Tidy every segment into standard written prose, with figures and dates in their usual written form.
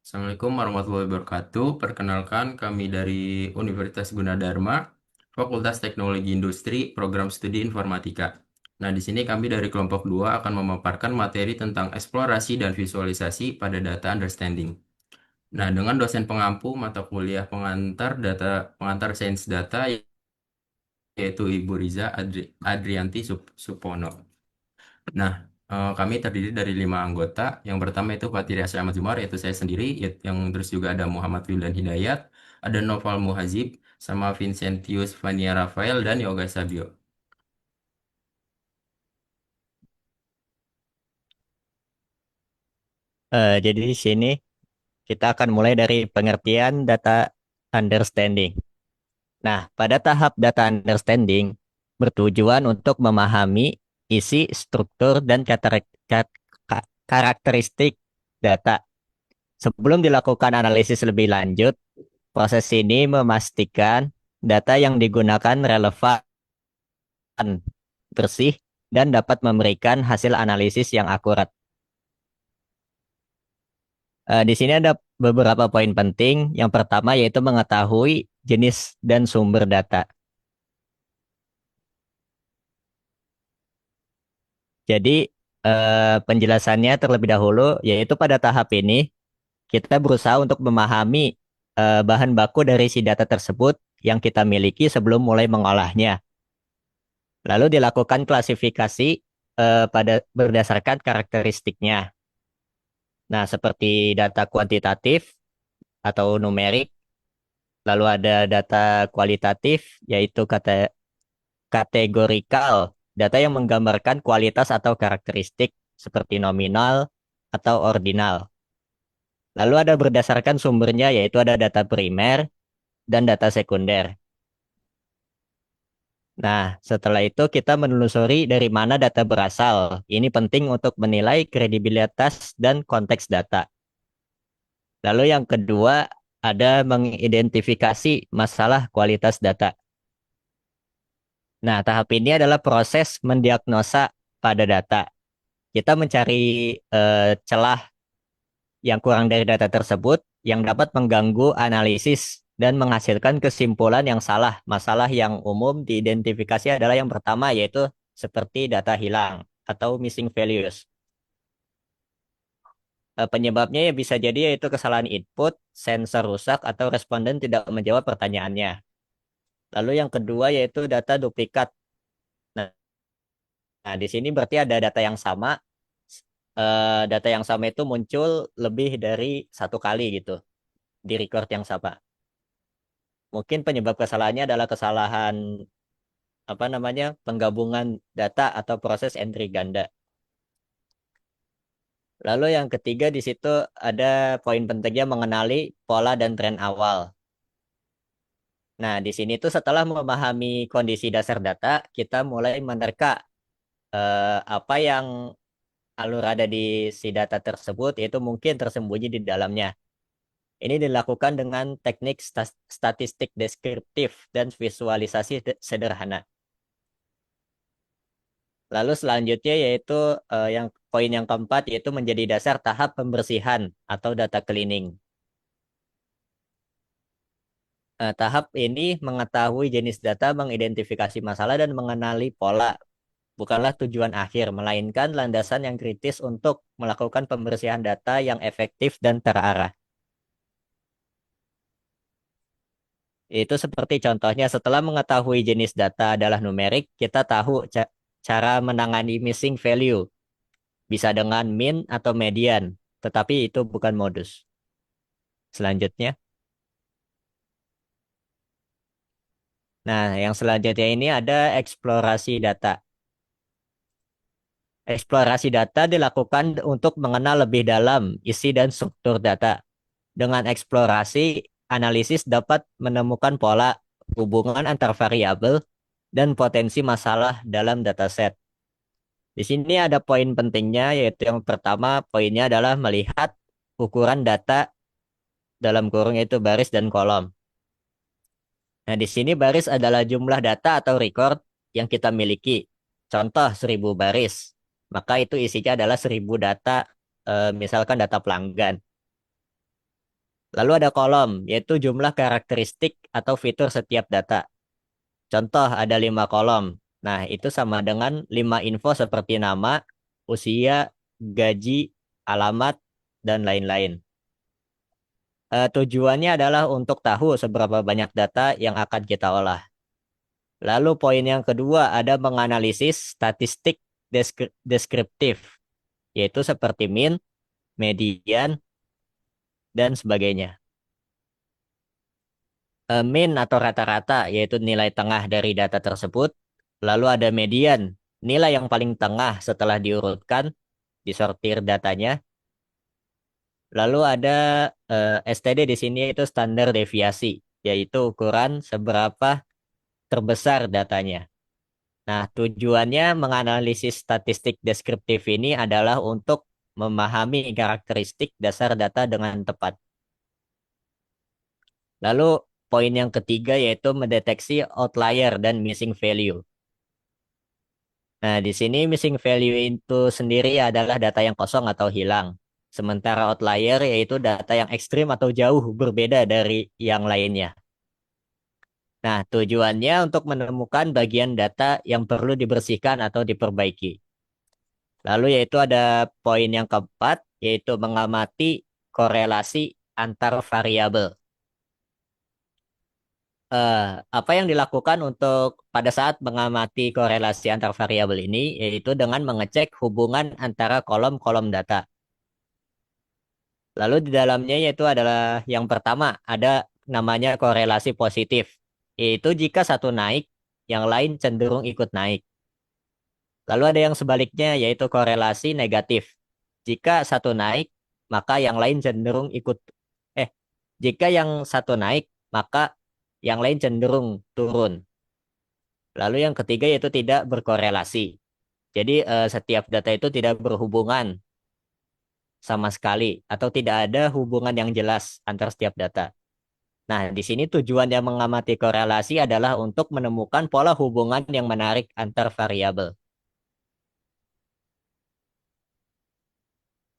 Assalamualaikum warahmatullahi wabarakatuh. Perkenalkan, kami dari Universitas Gunadarma, Fakultas Teknologi Industri, Program Studi Informatika. Nah, di sini kami dari kelompok 2 akan memaparkan materi tentang eksplorasi dan visualisasi pada data understanding. Nah, dengan dosen pengampu mata kuliah pengantar sains data yaitu Ibu Riza Adrianti Supono. Nah, kami terdiri dari 5 anggota. Yang pertama itu Fatiri Asyamat Zumar, yaitu saya sendiri. Yang terus juga ada Muhammad Wildan Hidayat, ada Noval Muhazib, sama Vincentius Vania Rafael, dan Yoga Sabio. Jadi di sini kita akan mulai dari pengertian data understanding. Nah, pada tahap data understanding bertujuan untuk memahami isi, struktur, dan karakteristik data. Sebelum dilakukan analisis lebih lanjut, proses ini memastikan data yang digunakan relevan, bersih, dan dapat memberikan hasil analisis yang akurat. Di sini ada beberapa poin penting. Yang pertama yaitu mengetahui jenis dan sumber data. Jadi penjelasannya terlebih dahulu yaitu pada tahap ini kita berusaha untuk memahami bahan baku dari si data tersebut yang kita miliki sebelum mulai mengolahnya. Lalu dilakukan klasifikasi pada berdasarkan karakteristiknya. Nah, seperti data kuantitatif atau numerik, lalu ada data kualitatif yaitu kategorikal, data yang menggambarkan kualitas atau karakteristik seperti nominal atau ordinal. Lalu ada berdasarkan sumbernya, yaitu ada data primer dan data sekunder. Nah, setelah itu kita menelusuri dari mana data berasal. Ini penting untuk menilai kredibilitas dan konteks data. Lalu yang kedua, ada mengidentifikasi masalah kualitas data. Nah, tahap ini adalah proses mendiagnosa pada data. Kita mencari celah yang kurang dari data tersebut yang dapat mengganggu analisis dan menghasilkan kesimpulan yang salah. Masalah yang umum diidentifikasi adalah yang pertama, yaitu seperti data hilang atau missing values. Penyebabnya ya bisa jadi yaitu kesalahan input, sensor rusak, atau responden tidak menjawab pertanyaannya. Lalu yang kedua yaitu data duplikat. Nah, nah, di sini berarti ada data yang sama. Data yang sama itu muncul lebih dari satu kali gitu di record yang sama. Mungkin penyebab kesalahannya adalah kesalahan apa namanya penggabungan data atau proses entry ganda. Lalu yang ketiga di situ ada poin pentingnya mengenali pola dan tren awal. Nah, di sini tuh setelah memahami kondisi dasar data, kita mulai menerka apa yang alur ada di si data tersebut, yaitu mungkin tersembunyi di dalamnya. Ini dilakukan dengan teknik statistik deskriptif dan visualisasi sederhana. Lalu selanjutnya yaitu yang poin yang keempat yaitu menjadi dasar tahap pembersihan atau data cleaning. Tahap ini mengetahui jenis data, mengidentifikasi masalah dan mengenali pola. Bukanlah tujuan akhir, melainkan landasan yang kritis untuk melakukan pembersihan data yang efektif dan terarah. Itu seperti contohnya setelah mengetahui jenis data adalah numerik, kita tahu cara menangani missing value. Bisa dengan min atau median, tetapi itu bukan modus. Selanjutnya. Nah, yang selanjutnya ini ada eksplorasi data. Eksplorasi data dilakukan untuk mengenal lebih dalam isi dan struktur data. Dengan eksplorasi, analisis dapat menemukan pola, hubungan antar variabel, dan potensi masalah dalam dataset. Di sini ada poin pentingnya, yaitu yang pertama, poinnya adalah melihat ukuran data dalam kurung yaitu baris dan kolom. Nah, di sini baris adalah jumlah data atau record yang kita miliki. Contoh 1000 baris. Maka itu isinya adalah 1000 data, misalkan data pelanggan. Lalu ada kolom, yaitu jumlah karakteristik atau fitur setiap data. Contoh ada 5 kolom. Nah, itu sama dengan 5 info seperti nama, usia, gaji, alamat, dan lain-lain. Tujuannya adalah untuk tahu seberapa banyak data yang akan kita olah. Lalu poin yang kedua ada menganalisis statistik deskriptif, yaitu seperti min, median, dan sebagainya. Min atau rata-rata, yaitu nilai tengah dari data tersebut. Lalu ada median, nilai yang paling tengah setelah diurutkan, disortir datanya. Lalu ada STD di sini itu standar deviasi, yaitu ukuran seberapa terbesar datanya. Nah, tujuannya menganalisis statistik deskriptif ini adalah untuk memahami karakteristik dasar data dengan tepat. Lalu poin yang ketiga yaitu mendeteksi outlier dan missing value. Nah, di sini missing value itu sendiri adalah data yang kosong atau hilang. Sementara outlier yaitu data yang ekstrim atau jauh berbeda dari yang lainnya. Nah, tujuannya untuk menemukan bagian data yang perlu dibersihkan atau diperbaiki. Lalu yaitu ada poin yang keempat, yaitu mengamati korelasi antar variabel. eh, Apa yang dilakukan untuk pada saat mengamati korelasi antar variabel ini, yaitu dengan mengecek hubungan antara kolom-kolom data. Lalu di dalamnya yaitu adalah yang pertama, ada namanya korelasi positif, yaitu jika satu naik, yang lain cenderung ikut naik. Lalu ada yang sebaliknya, yaitu korelasi negatif. Jika satu naik, maka yang lain cenderung ikut, eh, jika yang satu naik, maka yang lain cenderung turun. Lalu yang ketiga yaitu tidak berkorelasi. Jadi setiap data itu tidak berhubungan sama sekali atau tidak ada hubungan yang jelas antar setiap data. Nah, di sini tujuan yang mengamati korelasi adalah untuk menemukan pola hubungan yang menarik antar variabel.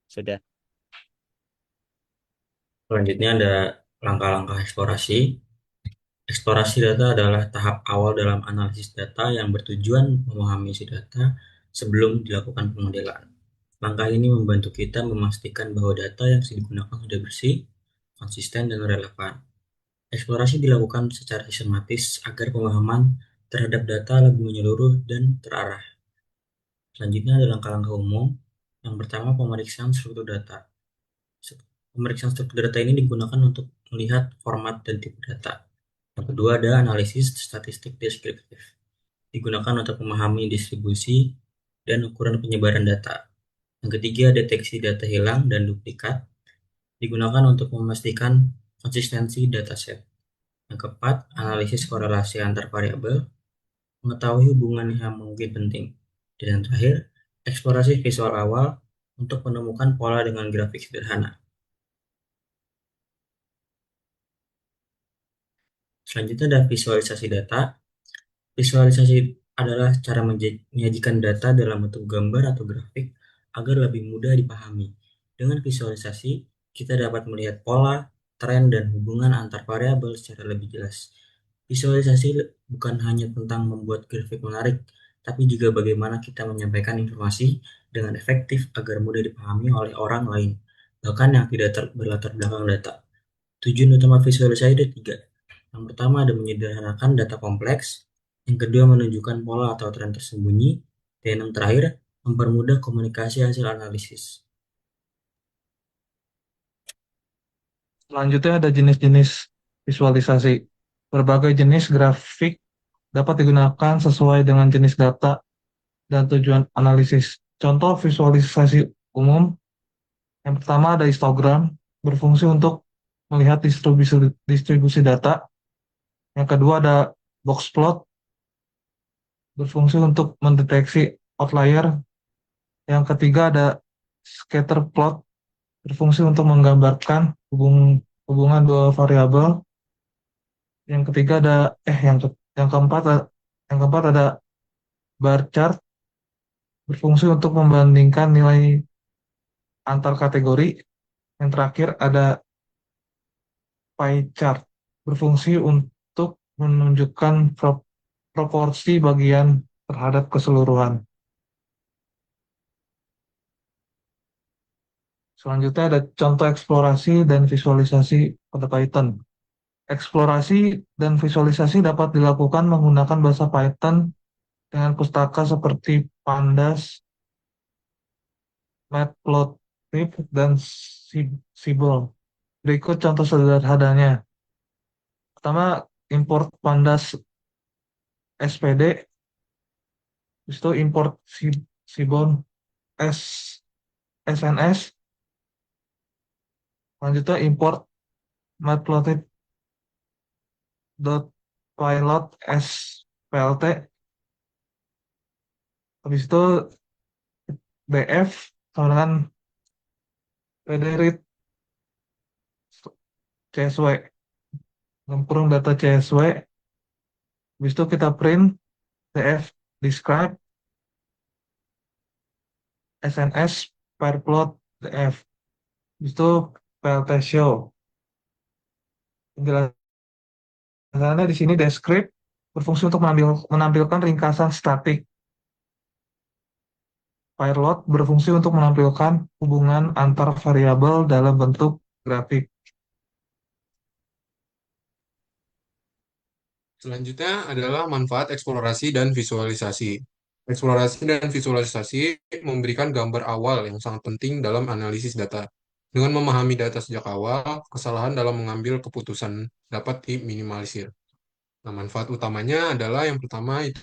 Sudah. Selanjutnya ada langkah-langkah eksplorasi. Eksplorasi data adalah tahap awal dalam analisis data yang bertujuan memahami isi data sebelum dilakukan pemodelan. Langkah ini membantu kita memastikan bahwa data yang digunakan sudah bersih, konsisten, dan relevan. Eksplorasi dilakukan secara sistematis agar pemahaman terhadap data lebih menyeluruh dan terarah. Selanjutnya ada langkah-langkah umum. Yang pertama, pemeriksaan struktur data. Pemeriksaan struktur data ini digunakan untuk melihat format dan tipe data. Yang kedua ada analisis statistik deskriptif. Digunakan untuk memahami distribusi dan ukuran penyebaran data. Yang ketiga, deteksi data hilang dan duplikat. Digunakan untuk memastikan konsistensi dataset. Yang keempat, analisis korelasi antar variabel. Mengetahui hubungan yang mungkin penting. Dan yang terakhir, eksplorasi visual awal untuk menemukan pola dengan grafik sederhana. Selanjutnya ada visualisasi data. Visualisasi adalah cara menyajikan data dalam bentuk gambar atau grafik agar lebih mudah dipahami. Dengan visualisasi, kita dapat melihat pola, tren, dan hubungan antar variabel secara lebih jelas. Visualisasi bukan hanya tentang membuat grafik menarik, tapi juga bagaimana kita menyampaikan informasi dengan efektif agar mudah dipahami oleh orang lain, bahkan yang tidak berlatar belakang data. Tujuan utama visualisasi ada tiga. Yang pertama ada menyederhanakan data kompleks, yang kedua menunjukkan pola atau tren tersembunyi, dan yang terakhir mempermudah komunikasi hasil analisis. Selanjutnya ada jenis-jenis visualisasi. Berbagai jenis grafik dapat digunakan sesuai dengan jenis data dan tujuan analisis. Contoh visualisasi umum, yang pertama ada histogram, berfungsi untuk melihat distribusi data. Yang kedua ada box plot, berfungsi untuk mendeteksi outlier. Yang ketiga ada scatter plot, berfungsi untuk menggambarkan hubungan dua variabel. Yang ketiga ada yang keempat ada bar chart, berfungsi untuk membandingkan nilai antar kategori. Yang terakhir ada pie chart, berfungsi untuk menunjukkan proporsi bagian terhadap keseluruhan. Selanjutnya ada contoh eksplorasi dan visualisasi pada Python. Eksplorasi dan visualisasi dapat dilakukan menggunakan bahasa Python dengan pustaka seperti Pandas, Matplotlib, dan Seaborn. Berikut contoh sederhananya. Pertama, import Pandas SPD, habis itu import Seaborn S, SNS, selanjutnya import matplotlib.pylot SPLT, habis itu df sama dengan pdread csw, kurung data csw, habis itu kita print df describe sns pyplot df, habis itu plt show. Penjelasannya di sini describe berfungsi untuk menampilkan ringkasan statik. Pilot berfungsi untuk menampilkan hubungan antar variabel dalam bentuk grafik. Selanjutnya adalah manfaat eksplorasi dan visualisasi. Eksplorasi dan visualisasi memberikan gambar awal yang sangat penting dalam analisis data. Dengan memahami data sejak awal, kesalahan dalam mengambil keputusan dapat diminimalisir. Nah, manfaat utamanya adalah yang pertama itu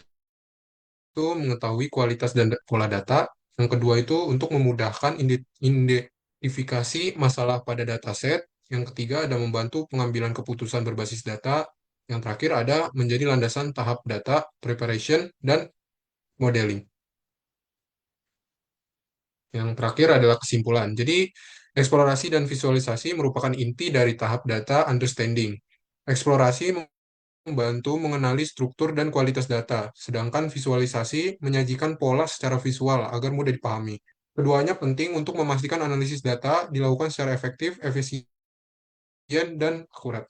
mengetahui kualitas dan pola data. Yang kedua itu untuk memudahkan identifikasi masalah pada dataset. Yang ketiga ada membantu pengambilan keputusan berbasis data. Yang terakhir ada menjadi landasan tahap data preparation dan modeling. Yang terakhir adalah kesimpulan. Jadi, eksplorasi dan visualisasi merupakan inti dari tahap data understanding. Eksplorasi membantu mengenali struktur dan kualitas data, sedangkan visualisasi menyajikan pola secara visual agar mudah dipahami. Keduanya penting untuk memastikan analisis data dilakukan secara efektif, efisien, dan akurat.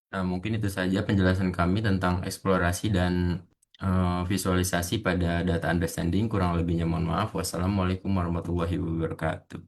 Nah, mungkin itu saja penjelasan kami tentang eksplorasi dan visualisasi pada data understanding. Kurang lebihnya mohon maaf. Wassalamualaikum warahmatullahi wabarakatuh.